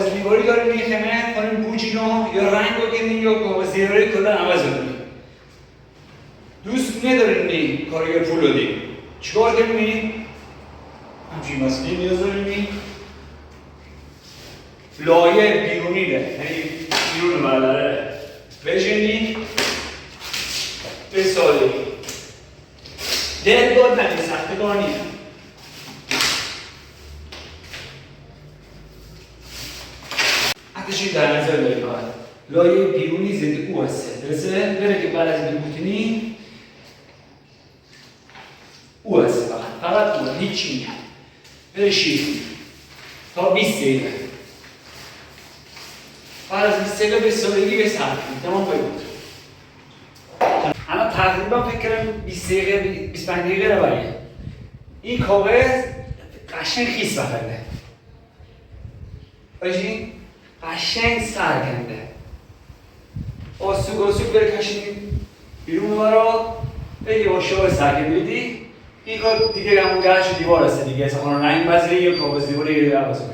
کاغذ دیواری داریم میخمه کنیم بوجینو یا رنگ رو کنیم یا کاغذ دیواری کلا عوض کنیم. دوست نداریم کارگر پول رو دیم. چیکار کنیم؟ همچین مسئله نیاز داریم لایه بیرونی ده، یعنی بیرون مداره بشینی به سالی دلگاه نمی سختگاه نیست. حتیشی در نظر داریم باید لایه بیرونی زنده او هسته درسته؟ بره که بعد از این بوتینی او هسته فقط او هیچی نیست. بره شیر تا 20 دقیقه بعد از 20 دقیقه به سالگی به سرد کنید تمام باید. الان تقریبا فکر کنم 20 دقیقه 25 دقیقه رو باید. این کاغذ قشنگ خیس بخورده باشین قشنگ سرگنده آسوگ بره کشیدیم بیرون برا به یواشا سرگنده بدی این کار دیگه همون گرش دیوار هسته دیگه اصلا رنگ بزری یا کاغذ دیواری عوض کنید.